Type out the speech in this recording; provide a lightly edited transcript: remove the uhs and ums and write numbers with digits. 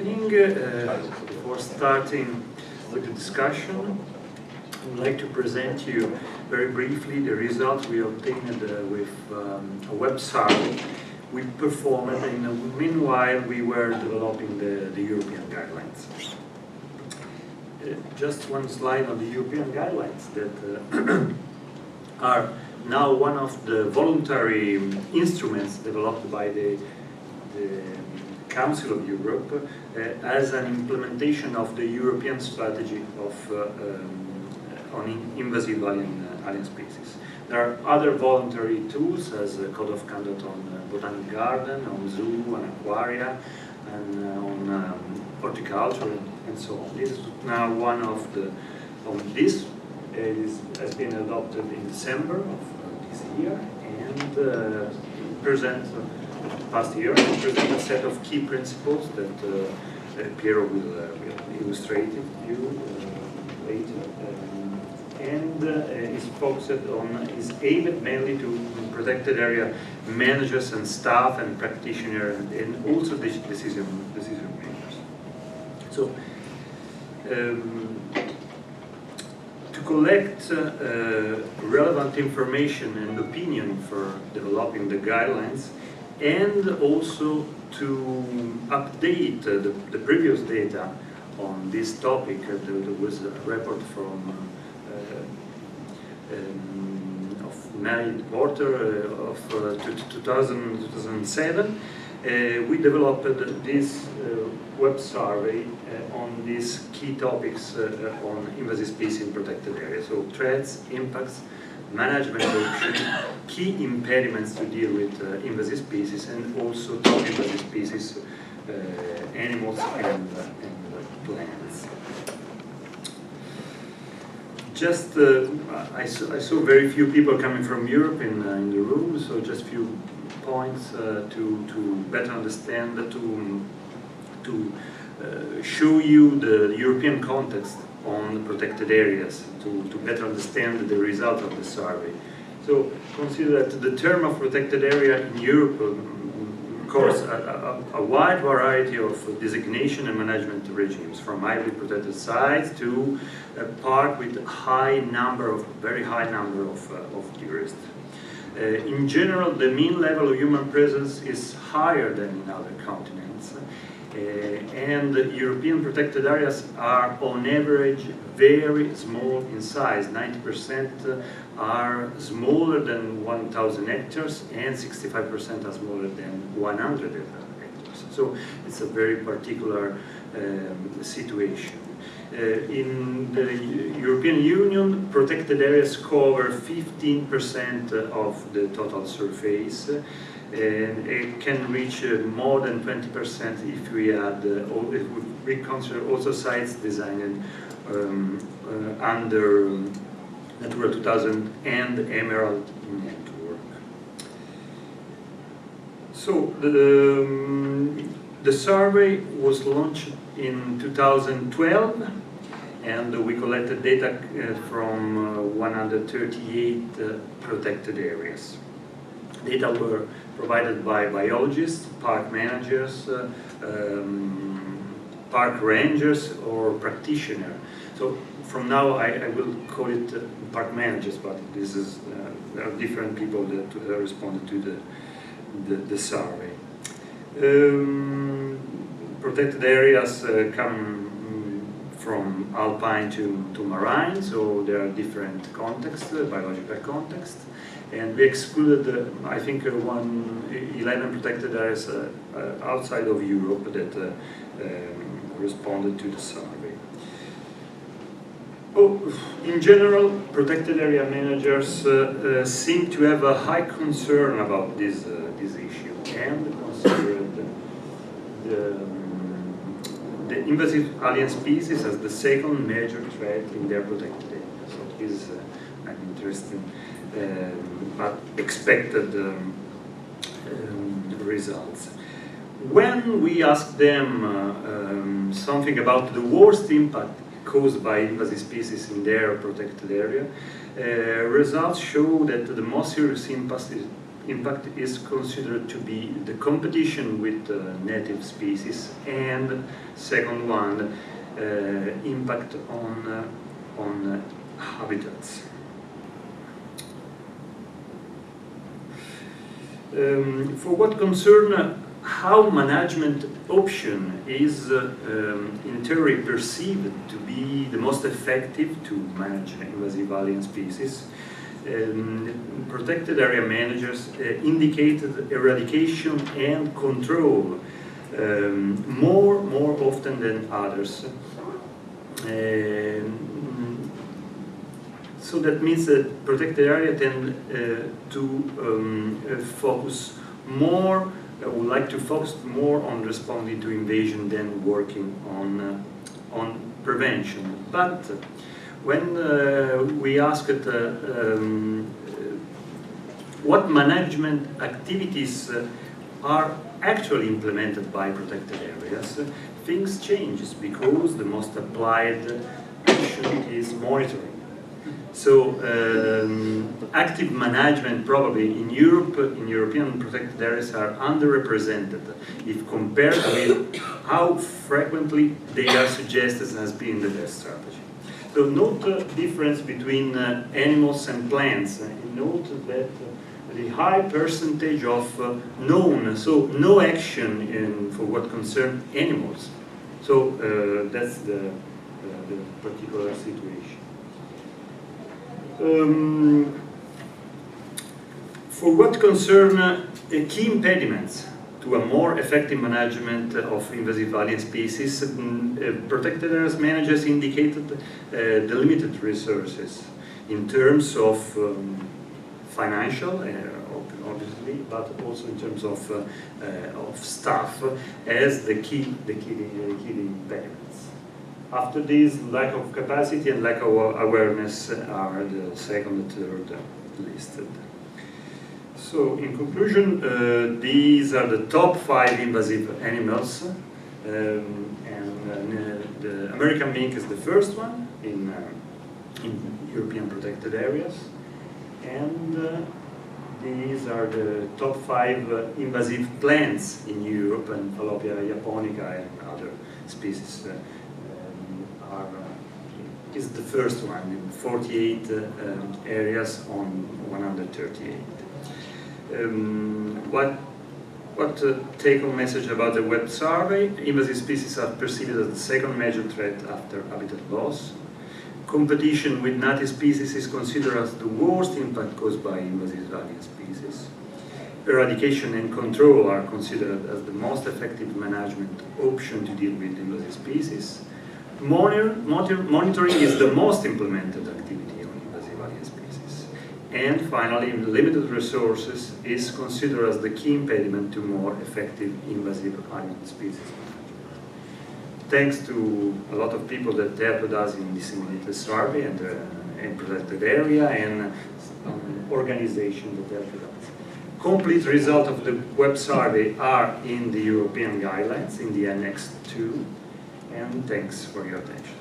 evening. Before starting with the discussion, I would like to present you very briefly the results we obtained with a web survey we performed, and meanwhile we were developing the European guidelines. Just one slide on the European guidelines that are now one of the voluntary instruments developed by the Council of Europe as an implementation of the European strategy on invasive alien species. There are other voluntary tools as a code of conduct on botanic garden, on zoo, on aquaria, and on horticulture, and so on. This is now one of this has been adopted in December of this year, and past year present a set of key principles that Piero will illustrate to you later. And is aimed mainly to protected area managers and staff and practitioners, and also decision makers. So, to collect relevant information and opinion for developing the guidelines, and also to update the previous data on this topic. There was a report from of May Porter of 2007. We developed this web survey on these key topics on invasive species in protected areas. So threats, impacts, management options, key impediments to deal with invasive species, and also invasive species, animals and plants. Just, I saw very few people coming from Europe in the room, so just few points to better understand, to show you the European context on protected areas, to better understand the result of the survey. So consider that the term of protected area in Europe covers a wide variety of designation and management regimes, from highly protected sites to a park with very high number of tourists. In general, the mean level of human presence is higher than in other continents. And European protected areas are on average very small in size. 90% are smaller than 1,000 hectares, and 65% are smaller than 100 hectares. So it's a very particular situation. In the European Union, protected areas cover 15% of the total surface, and it can reach more than 20% if we add, if we consider also sites designed under Natura 2000 and Emerald Network. So the survey was launched in 2012, and we collected data from 138 protected areas. Data were provided by biologists, park managers, park rangers, or practitioners. So from now I will call it park managers, but this is there are different people that responded to the survey. Protected areas come from alpine to marine, so there are different contexts, biological contexts. And we excluded, I think, 11 protected areas outside of Europe that responded to the survey. In general, protected area managers seem to have a high concern about this issue, and considered the invasive alien species as the second major threat in their protected area. So this is an interesting but expected results. When we asked them something about the worst impact caused by invasive species in their protected area, results show that the most serious impact impact is considered to be the competition with native species, and second one, impact on habitats. For what concern how management option is in theory perceived to be the most effective to manage invasive alien species, protected area managers indicated eradication and control more often than others. So that means that protected area tend to focus more, would like to focus more on responding to invasion than working on prevention. But when we asked what management activities are actually implemented by protected areas, things change because the most applied action is monitoring. So active management probably in Europe, in European protected areas, are underrepresented if compared with how frequently they are suggested as being the best strategy. So note the difference between animals and plants. Note that the high percentage of known, so no action for what concerns animals. So that's the particular situation. For what concern key impediments to a more effective management of invasive alien species, protected areas managers indicated the limited resources in terms of financial, obviously, but also in terms of staff as the key impediments. After this, lack of capacity and lack of awareness are the second and third listed. So, in conclusion, these are the top 5 invasive animals, and the American mink is the first one in European protected areas, and these are the top 5 invasive plants in Europe, and Falloppia japonica and other species is the first one in 48 areas on 138. What take-home message about the web survey? Invasive species are perceived as the second major threat after habitat loss. Competition with native species is considered as the worst impact caused by invasive alien species. Eradication and control are considered as the most effective management option to deal with invasive species. Monitoring is the most implemented activity on invasive alien species. And finally, limited resources is considered as the key impediment to more effective invasive alien species management. Thanks to a lot of people that helped us in disseminating the survey and protected area, and organization that helped us. Complete results of the web survey are in the European guidelines in the Annex 2. And thanks for your attention.